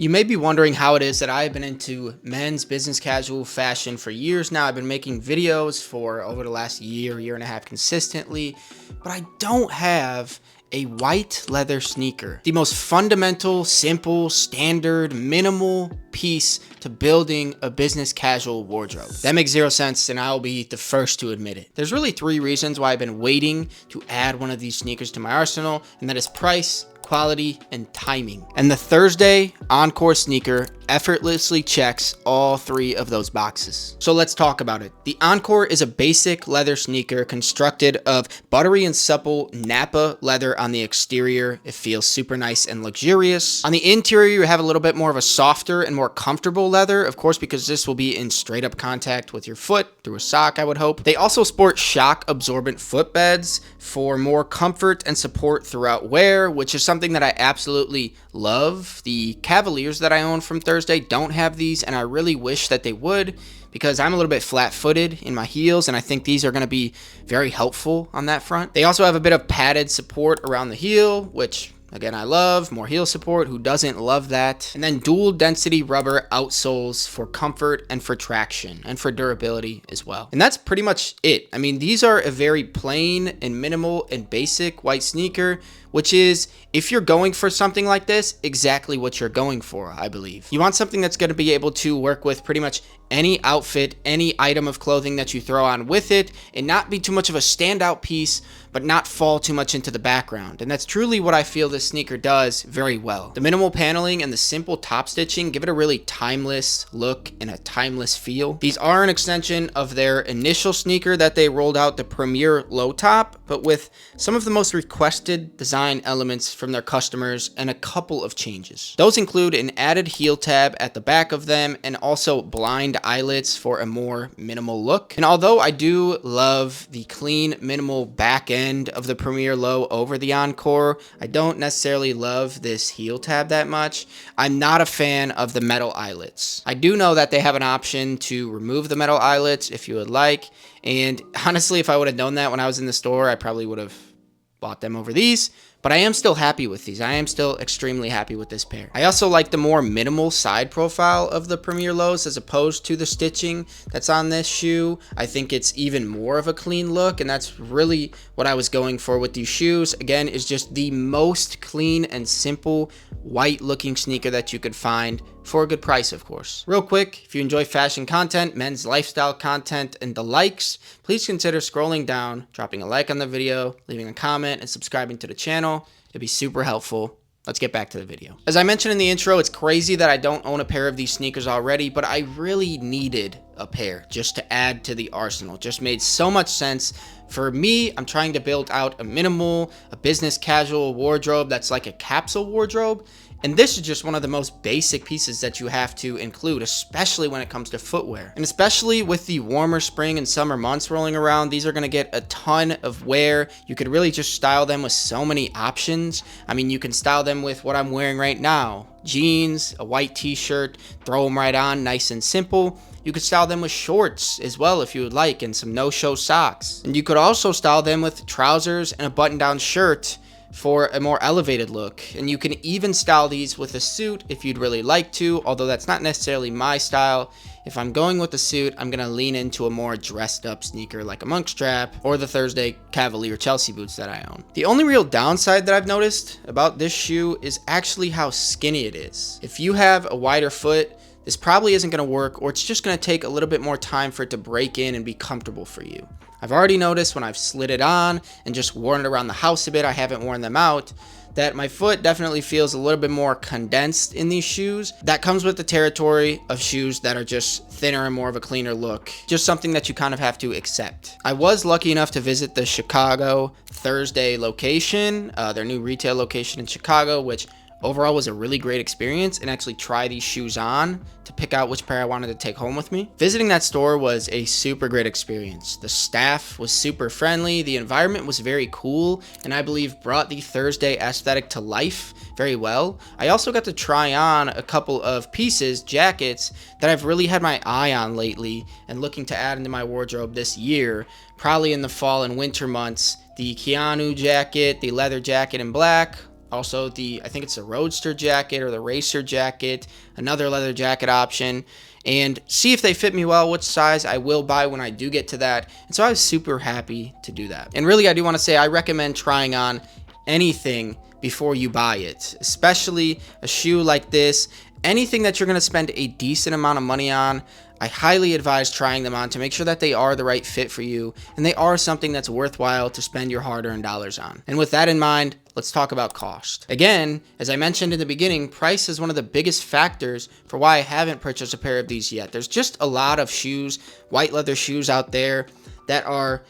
You may be wondering how it is that I've been into men's business casual fashion for years now. I've been making videos for over the last year and a half consistently, but I don't have a white leather sneaker. The most fundamental, simple, standard, minimal piece to building a business casual wardrobe. That makes zero sense, and I'll be the first to admit it. There's really three reasons why I've been waiting to add one of these sneakers to my arsenal, and that is price, quality, and timing. And the Thursday Encore Sneaker effortlessly checks all three of those boxes. So let's talk about it. The Encore is a basic leather sneaker constructed of buttery and supple Napa leather on the exterior. It feels super nice and luxurious. On the interior, you have a little bit more of a softer and more comfortable leather, of course, because this will be in straight up contact with your foot through a sock, I would hope. They also sport shock absorbent footbeds for more comfort and support throughout wear, which is something that I absolutely love. The Cavaliers that I own from Thursday don't have these, and I really wish that they would, because I'm a little bit flat-footed in my heels, and I think these are going to be very helpful on that front. They also have a bit of padded support around the heel, which again, I love. More heel support. Who doesn't love that? And then dual density rubber outsoles for comfort and for traction and for durability as well. And that's pretty much it. I mean, these are a very plain and minimal and basic white sneaker, which is, if you're going for something like this, exactly what you're going for, I believe. You want something that's going to be able to work with pretty much any outfit, any item of clothing that you throw on with it, and not be too much of a standout piece, but not fall too much into the background. And that's truly what I feel this sneaker does very well. The minimal paneling and the simple top stitching give it a really timeless look and a timeless feel. These are an extension of their initial sneaker that they rolled out, the Premier Low Top, but with some of the most requested design elements from their customers and a couple of changes. Those include an added heel tab at the back of them and also blind eyelets for a more minimal look. And although I do love the clean, minimal back end of the Premier Low over the Encore, I don't necessarily love this heel tab that much. I'm not a fan of the metal eyelets. I do know that they have an option to remove the metal eyelets if you would like, and honestly, if I would have known that when I was in the store, I probably would have bought them over these. But I am still happy with these. I am still extremely happy with this pair. I also like the more minimal side profile of the Premier Lows as opposed to the stitching that's on this shoe. I think it's even more of a clean look, and that's really what I was going for with these shoes. Again, is just the most clean and simple white looking sneaker that you could find for a good price, of course. Real quick, if you enjoy fashion content, men's lifestyle content, and the likes, please consider scrolling down, dropping a like on the video, leaving a comment, and subscribing to the channel. It'd be super helpful. Let's get back to the video. As I mentioned in the intro, it's crazy that I don't own a pair of these sneakers already, but I really needed a pair just to add to the arsenal. Just made so much sense. For me, I'm trying to build out a business casual wardrobe that's like a capsule wardrobe. And this is just one of the most basic pieces that you have to include, especially when it comes to footwear. And especially with the warmer spring and summer months rolling around, these are going to get a ton of wear. You could really just style them with so many options. I mean, you can style them with what I'm wearing right now. Jeans, a white t-shirt, throw them right on, nice and simple. You could style them with shorts as well if you would like, and some no-show socks. And you could also style them with trousers and a button-down shirt for a more elevated look. And you can even style these with a suit if you'd really like to, although that's not necessarily my style. If I'm going with the suit, I'm gonna lean into a more dressed up sneaker like a monk strap or the Thursday Cavalier Chelsea boots that I own. The only real downside that I've noticed about this shoe is actually how skinny it is. If you have a wider foot, this probably isn't going to work, or it's just going to take a little bit more time for it to break in and be comfortable for you. I've already noticed when I've slid it on and just worn it around the house a bit, I haven't worn them out, that my foot definitely feels a little bit more condensed in these shoes. That comes with the territory of shoes that are just thinner and more of a cleaner look. Just something that you kind of have to accept. I was lucky enough to visit the Chicago Thursday location, their new retail location in Chicago, which overall was a really great experience, and actually try these shoes on to pick out which pair I wanted to take home with me. Visiting that store was a super great experience. The staff was super friendly, the environment was very cool, and I believe brought the Thursday aesthetic to life very well. I also got to try on a couple of pieces, jackets, that I've really had my eye on lately and looking to add into my wardrobe this year, probably in the fall and winter months. The Keanu jacket, the leather jacket in black, Also I think it's the Roadster jacket or the Racer jacket, another leather jacket option, and see if they fit me well, which size I will buy when I do get to that. And so I was super happy to do that. And really, I do want to say I recommend trying on anything before you buy it, especially a shoe like this. Anything that you're going to spend a decent amount of money on, I highly advise trying them on to make sure that they are the right fit for you and they are something that's worthwhile to spend your hard-earned dollars on. And with that in mind, let's talk about cost. Again, as I mentioned in the beginning, price is one of the biggest factors for why I haven't purchased a pair of these yet. There's just a lot of shoes, white leather shoes out there that are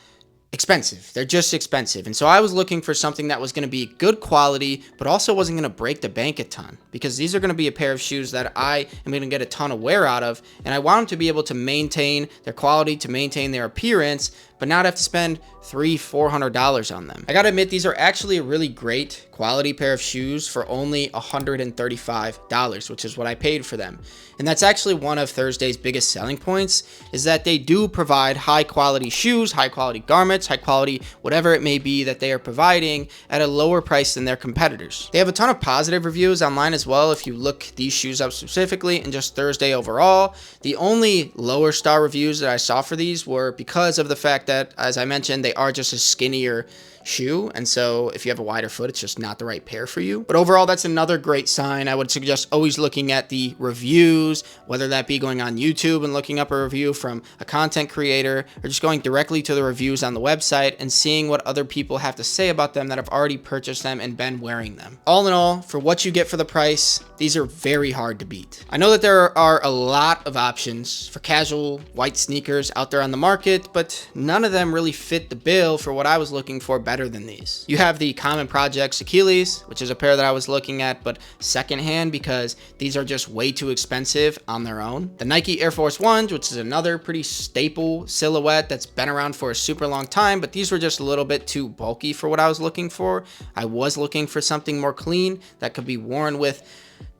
expensive. They're just expensive. And so I was looking for something that was going to be good quality, but also wasn't going to break the bank a ton, because these are going to be a pair of shoes that I am going to get a ton of wear out of. And I want them to be able to maintain their quality, to maintain their appearance, but not have to spend $300-$400 on them. I gotta admit, these are actually a really great quality pair of shoes for only $135, which is what I paid for them. And that's actually one of Thursday's biggest selling points, is that they do provide high quality shoes, high quality garments, high quality whatever it may be that they are providing at a lower price than their competitors. They have a ton of positive reviews online as well if you look these shoes up specifically, and just Thursday overall. The only lower star reviews that I saw for these were because of the fact that, as I mentioned, they are just a skinnier shoe, and so if you have a wider foot, it's just not the right pair for you. But overall, that's another great sign. I would suggest always looking at the reviews, whether that be going on YouTube and looking up a review from a content creator, or just going directly to the reviews on the website and seeing what other people have to say about them that have already purchased them and been wearing them. All in all, for what you get for the price, these are very hard to beat. I know that there are a lot of options for casual white sneakers out there on the market, but none of them really fit the bill for what I was looking for better than these. You have the common Projects Achilles, which is a pair that I was looking at, but secondhand, because these are just way too expensive on their own. The Nike Air Force Ones, which is another pretty staple silhouette that's been around for a super long time, but these were just a little bit too bulky for what I was looking for. I was looking for something more clean that could be worn with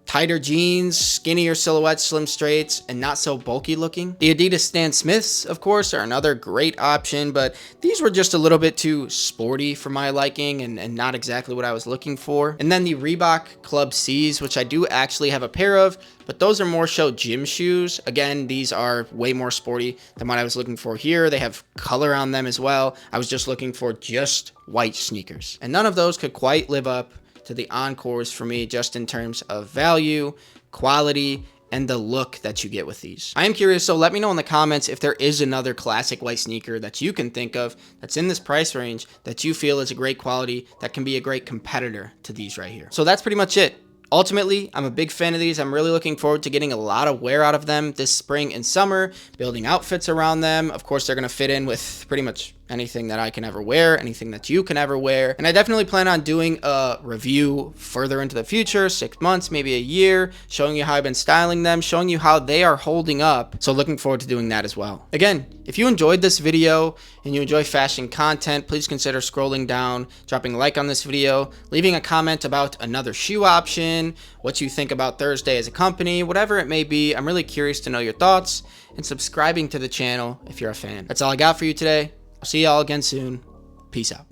tighter jeans, skinnier silhouettes, slim straights, and not so bulky looking. The Adidas Stan Smiths, of course, are another great option, but these were just a little bit too sporty for my liking and not exactly what I was looking for. And then the Reebok Club C's, which I do actually have a pair of, but those are more so gym shoes. Again, these are way more sporty than what I was looking for here. They have color on them as well. I was just looking for just white sneakers, and none of those could quite live up to the Encores for me, just in terms of value, quality, and the look that you get with these. I am curious, so let me know in the comments if there is another classic white sneaker that you can think of that's in this price range that you feel is a great quality, that can be a great competitor to these right here. So that's pretty much it. Ultimately, I'm a big fan of these. I'm really looking forward to getting a lot of wear out of them this spring and summer, building outfits around them. Of course, they're going to fit in with pretty much anything that I can ever wear, anything that you can ever wear. And I definitely plan on doing a review further into the future, 6 months, maybe a year, showing you how I've been styling them, showing you how they are holding up. So looking forward to doing that as well. Again, if you enjoyed this video and you enjoy fashion content, please consider scrolling down, dropping a like on this video, leaving a comment about another shoe option, what you think about Thursday as a company, whatever it may be. I'm really curious to know your thoughts, and subscribing to the channel if you're a fan. That's all I got for you today. I'll see y'all again soon. Peace out.